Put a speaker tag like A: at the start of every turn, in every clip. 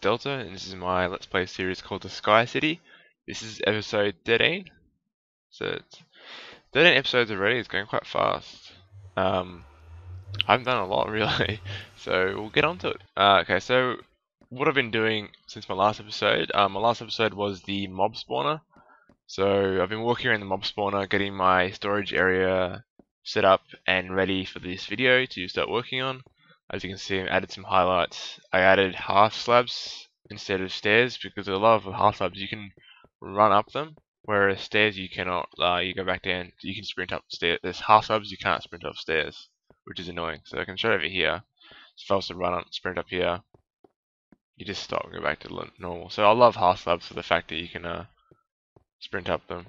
A: Delta, and this is my Let's Play series called The Sky City. This is episode 13. So it's 13 episodes already, it's going quite fast. I haven't done a lot really, so we'll get on to it. Okay, so what I've been doing since my last episode, was the mob spawner. So I've been walking around the mob spawner, getting my storage area set up and ready for this video to start working on. As you can see, I added some highlights. I added half slabs instead of stairs because a lot of half slabs you can run up them, whereas stairs you cannot. You go back down, you can sprint up stairs. There's half slabs you can't sprint up stairs, which is annoying. So I can show over here. If I was to run up, sprint up here, you just stop and go back to normal. So I love half slabs for the fact that you can sprint up them.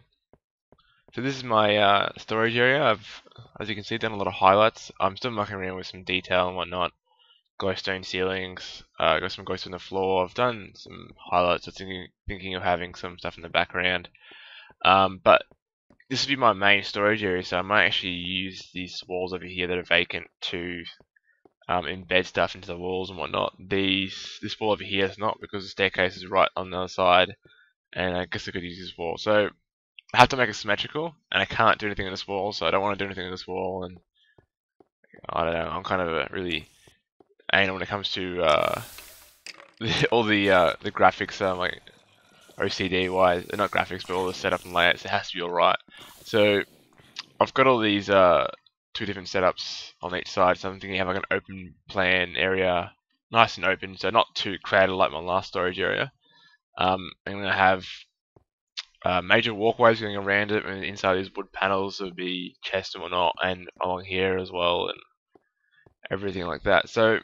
A: So this is my storage area. I've, as you can see, done a lot of highlights. I'm still mucking around with some detail and whatnot. Glowstone ceilings, got some glowstone on the floor. I've done some highlights. I'm thinking of having some stuff in the background. But this will be my main storage area, so I might actually use these walls over here that are vacant to embed stuff into the walls and whatnot. This wall over here is not, because the staircase is right on the other side, and I guess I could use this wall. So I have to make it symmetrical, and I can't do anything on this wall, so I don't want to do anything on this wall, and I don't know, I'm kind of a really anal when it comes to all the graphics, like OCD wise, not graphics, but all the setup and layouts, it has to be alright. So I've got all these two different setups on each side, so I'm thinking I have like an open plan area, nice and open, so not too crowded like my last storage area. I'm going to have major walkways going around it, and inside these wood panels will be chests and whatnot, and along here as well, and everything like that. So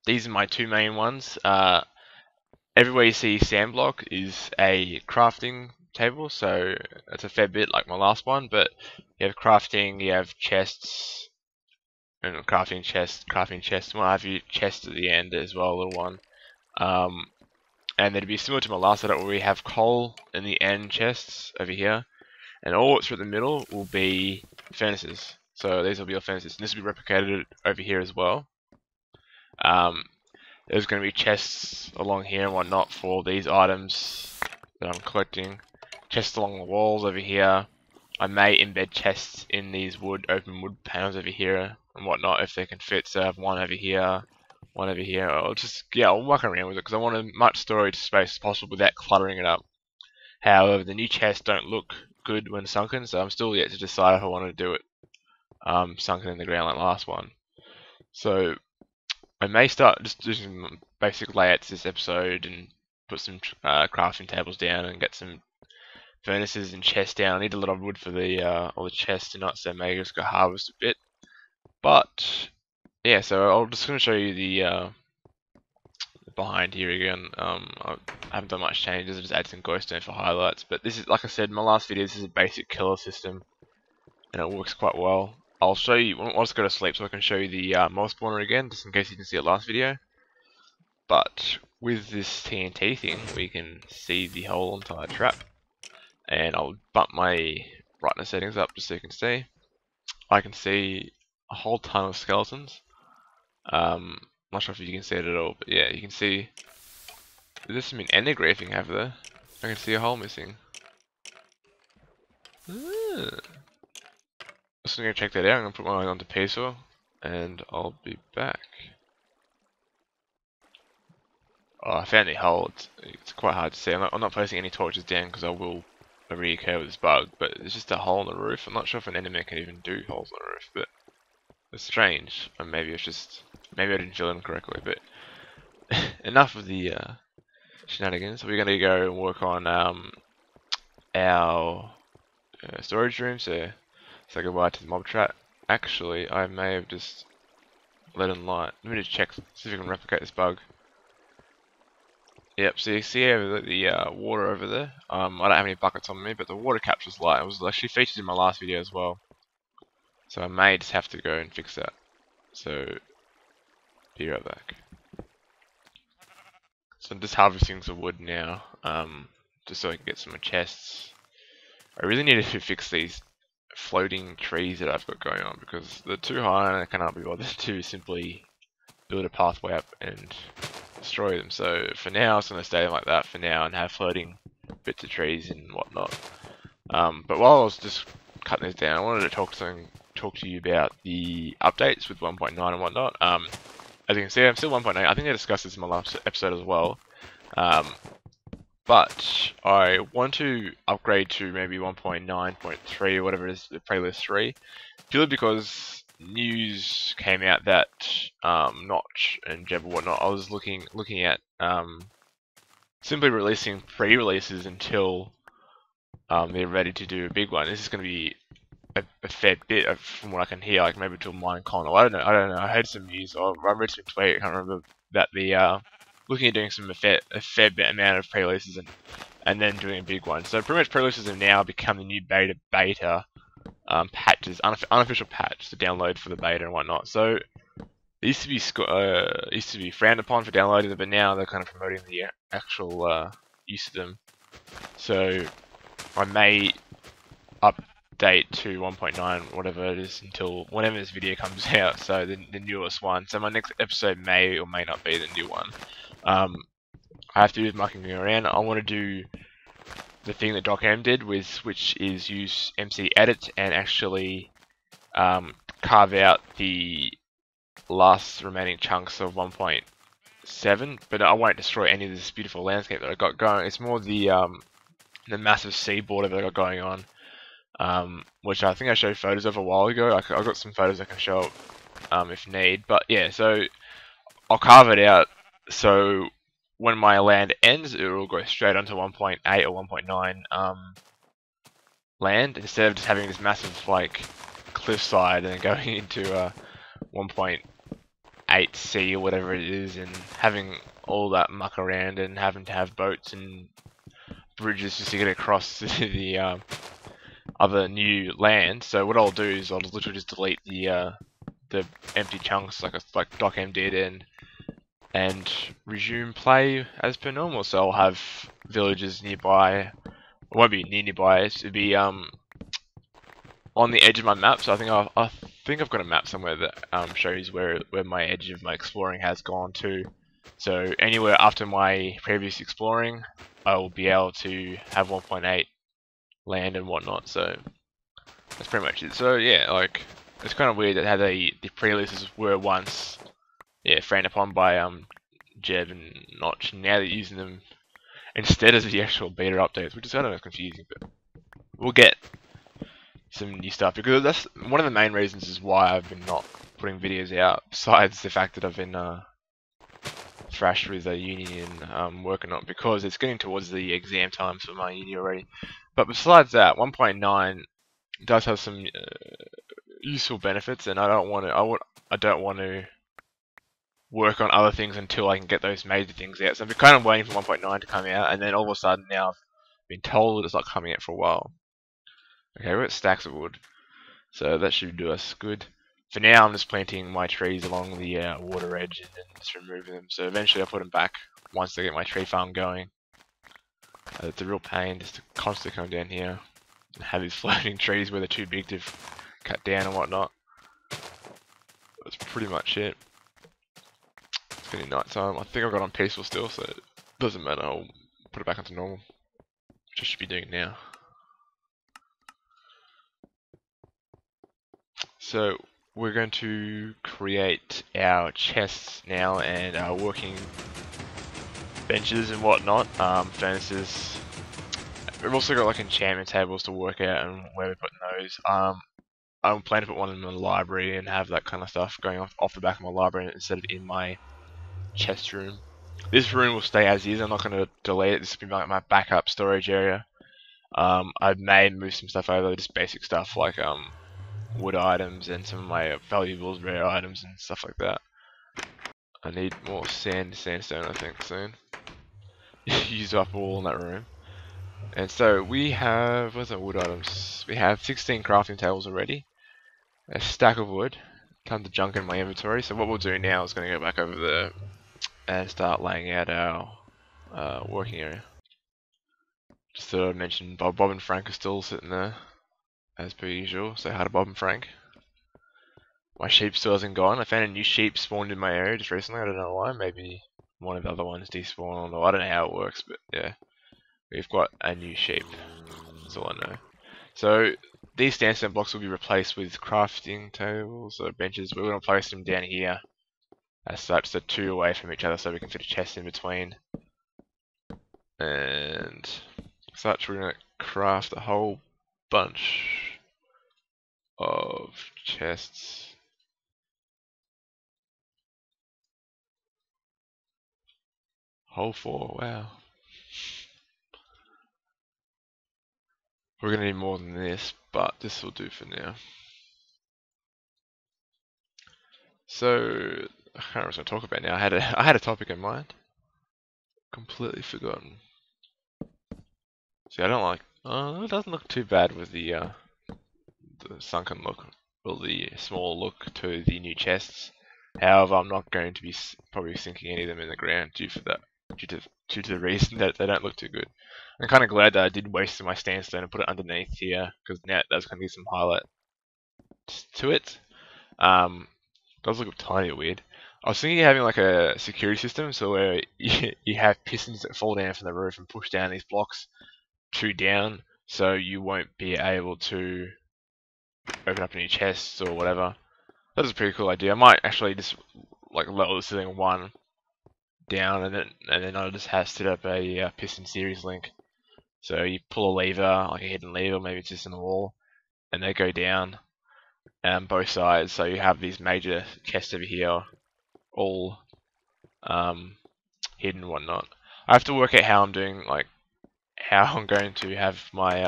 A: these are my two main ones. Everywhere you see sand block is a crafting table, so it's a fair bit like my last one, but you have crafting, you have chests, and crafting chests, and what have you, chests at the end as well, a little one. And it'd be similar to my last setup where we have coal in the end chests over here, and all that's through the middle will be furnaces. So these will be your furnaces, and this will be replicated over here as well. There's going to be chests along here and whatnot for these items that I'm collecting. Chests along the walls over here. I may embed chests in these open wood panels over here and whatnot if they can fit. So I have one over here. One over here. I'll muck around with it because I want as much storage space as possible without cluttering it up. However, the new chests don't look good when sunken, so I'm still yet to decide if I want to do it sunken in the ground like last one. So I may start just doing some basic layouts this episode and put some crafting tables down and get some furnaces and chests down. I need a lot of wood for the all the chests tonight, so maybe just go harvest a bit. But yeah, so I'm just going to show you the behind here again. I haven't done much changes, I just add some glowstone for highlights. But this is, like I said in my last video, this is a basic killer system, and it works quite well. I'll show you, I'll just go to sleep so I can show you the mob spawner again, just in case you didn't see it last video. But with this TNT thing, we can see the whole entire trap. And I'll bump my brightness settings up just so you can see. I can see a whole ton of skeletons. Not sure if you can see it at all, but yeah, you can see there's some ender griefing over there. I can see a hole missing. Just gonna go check that out. I'm gonna put mine onto peaceful, and I'll be back. Oh, I found the hole. It's quite hard to see. I'm not placing any torches down because I will reoccur with this bug, but it's just a hole in the roof. I'm not sure if an enderman can even do holes in the roof, but it's strange. Or maybe it's just, maybe I didn't fill in correctly. But enough of the shenanigans. We're gonna go and work on our storage room. So say goodbye to the mob trap. Actually, I may have just let in light. Let me just check, see if I can replicate this bug. Yep, so you see over the water over there. I don't have any buckets on me, but the water captures light. It was actually featured in my last video as well. So I may just have to go and fix that. So, be right back. So I'm just harvesting some wood now, just so I can get some chests. I really need to fix these floating trees that I've got going on because they're too high and I cannot be bothered to simply build a pathway up and destroy them. So for now, I'm just going to stay like that for now and have floating bits of trees and whatnot. But while I was just cutting this down, I wanted to talk to you about the updates with 1.9 and whatnot. As you can see, I'm still 1.8. I think I discussed this in my last episode as well. But I want to upgrade to maybe 1.9.3 or whatever it is, the playlist 3, purely because news came out that Notch and Jeb and whatnot, I was looking at simply releasing pre-releases until they're ready to do a big one. This is going to be a fair bit from what I can hear, like maybe till Minecon, or I don't know. I heard some news, or I read some tweet, I can't remember, that the looking at doing a fair bit amount of pre-releases and then doing a big one. So pretty much pre-releases have now become the new beta patches, unofficial patch to download for the beta and whatnot. So it used to be frowned upon for downloading them, but now they're kind of promoting the actual use of them. So I may update to 1.9, whatever it is, until whenever this video comes out. So the newest one. So my next episode may or may not be the new one. I have to do with mucking around. I want to do the thing that Doc M did, which is use MC Edit and actually carve out the last remaining chunks of 1.7. But I won't destroy any of this beautiful landscape that I got going. It's more the massive sea border that I got going on, which I think I showed photos of a while ago. I got some photos I can show if need. But yeah, so I'll carve it out so when my land ends, it will go straight onto 1.8 or 1.9 land, instead of just having this massive like cliffside and then going into 1.8C or whatever it is, and having all that muck around and having to have boats and bridges just to get across the other new land. So what I'll do is I'll literally just delete the empty chunks like Doc M did and resume play as per normal. So I'll have villages nearby. It won't be nearby. It'll be on the edge of my map. So I think I've got a map somewhere that shows where my edge of my exploring has gone to. So anywhere after my previous exploring, I will be able to have 1.8 land and whatnot. So that's pretty much it. So yeah, like it's kind of weird that how the pre-releases were once frowned upon by Jeb and Notch. Now they're using them instead of the actual beta updates, which is kind of confusing. But we'll get some new stuff, because that's one of the main reasons is why I've been not putting videos out. Besides the fact that I've been thrashed with a uni and working on, because it's getting towards the exam times for my uni already. But besides that, 1.9 does have some useful benefits, and I don't want to work on other things until I can get those major things out. So I've been kind of waiting for 1.9 to come out, and then all of a sudden now I've been told it's not coming out for a while. Okay, we're at stacks of wood, so that should do us good. For now, I'm just planting my trees along the water edge and then just removing them. So eventually I'll put them back once I get my tree farm going. It's a real pain just to constantly come down here and have these floating trees where they're too big to cut down and whatnot. That's pretty much it. It's getting night time. I think I've got on peaceful still, so it doesn't matter. I'll put it back onto normal, which I should be doing now. So we're going to create our chests now and our working benches and whatnot, furnaces. We've also got like enchantment tables to work out and where we're putting those. I'm planning to put one in my library and have that kind of stuff going off the back of my library instead of in my chest room. This room will stay as is. I'm not going to delete it. This will be my backup storage area. I may move some stuff over, just basic stuff like wood items and some of my valuables, rare items and stuff like that. I need more sandstone I think soon. Use up all in that room. And so we have, where's our wood items? We have 16 crafting tables already. A stack of wood. Tons of junk in my inventory. So what we'll do now is going to go back over there and start laying out our working area. Just thought I'd mention Bob and Frank are still sitting there, as per usual. Say hi to Bob and Frank. My sheep still hasn't gone. I found a new sheep spawned in my area just recently. I don't know why. Maybe one of the other ones despawn, or I don't know how it works, but yeah, we've got a new sheep. That's all I know. So these sandstone blocks will be replaced with crafting tables or benches. We're going to place them down here as such, so 2 away from each other, so we can fit a chest in between. And such, we're going to craft a whole bunch of chests. Whole 4, wow. We're going to need more than this, but this will do for now. So, I can't remember what I was going to talk about now. I had a topic in mind. Completely forgotten. See, I don't like. Oh, it doesn't look too bad with the sunken look, or the small look to the new chests. However, I'm not going to be probably sinking any of them in the ground due to the reason that they don't look too good. I'm kind of glad that I did waste my sandstone and put it underneath here, because now that's going to give some highlight to it. Does look tiny weird. I was thinking of having like a security system, so where you have pistons that fall down from the roof and push down these blocks 2 down, so you won't be able to open up any chests or whatever. That is a pretty cool idea. I might actually just like lower the ceiling 1 down, and then I'll just have set up a piston series link. So you pull a lever, like a hidden lever, maybe it's just in the wall, and they go down both sides. So you have these major chests over here, all hidden and whatnot. I have to work out how I'm doing, like how I'm going to have my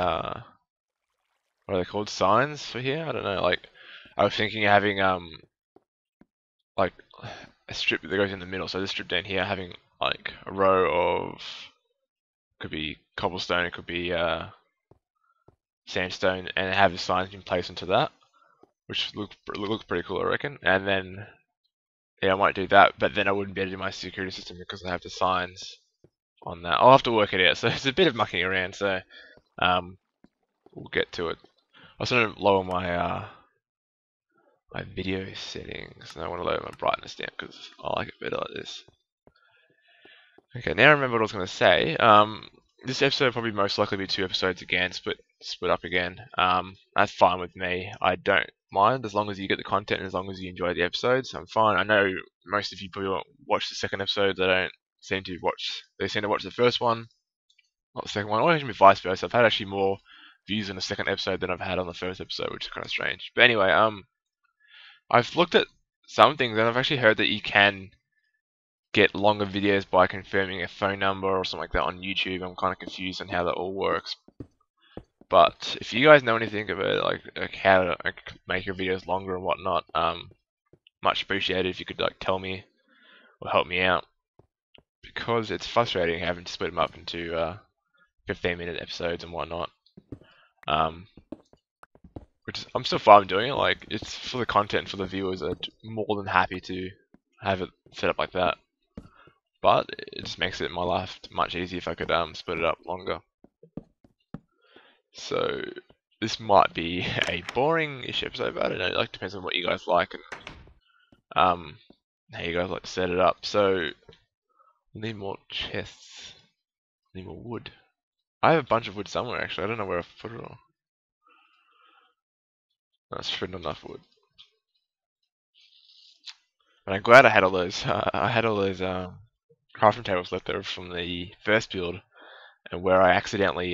A: what are they called, signs for here? I don't know. Like I was thinking of having like a strip that goes in the middle. So this strip down here having like a row of, could be cobblestone, it could be sandstone, and have the signs in place into that, which looks pretty cool, I reckon. And then yeah, I might do that, but then I wouldn't be able to do my security system because I have the signs on that. I'll have to work it out. So it's a bit of mucking around. So we'll get to it. I was going to lower my my video settings, and I want to lower my brightness down because I like it better like this. Okay, now I remember what I was going to say. This episode will probably most likely be 2 episodes again, split up again. That's fine with me. I don't mind as long as you get the content and as long as you enjoy the episodes. I'm fine. I know most of you probably won't watch the second episode. They don't seem to watch. They seem to watch the first one, not the second one, or even vice versa. I've had actually more views on the second episode than I've had on the first episode, which is kind of strange. But anyway, I've looked at some things and I've actually heard that you can get longer videos by confirming a phone number or something like that on YouTube. I'm kind of confused on how that all works. But if you guys know anything about like how to make your videos longer and whatnot, much appreciated if you could like tell me or help me out, because it's frustrating having to split them up into 15-minute episodes and whatnot. Which I'm still fine doing it. Like it's for the content, for the viewers. I'm more than happy to have it set up like that. But it just makes it my life much easier if I could split it up longer. So this might be a boring-ish episode, but I don't know. It like depends on what you guys like and how you guys like to set it up. So we need more chests. Need more wood. I have a bunch of wood somewhere actually. I don't know where I've put it all. That's sure not enough wood. But I'm glad I had all those. I had all those crafting tables left over from the first build, and where I accidentally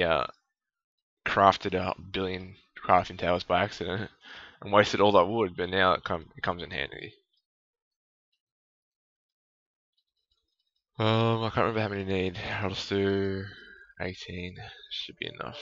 A: crafted 1,billion crafting tables by accident and wasted all that wood, but now it comes in handy. I can't remember how many I need. I'll just do 18. Should be enough.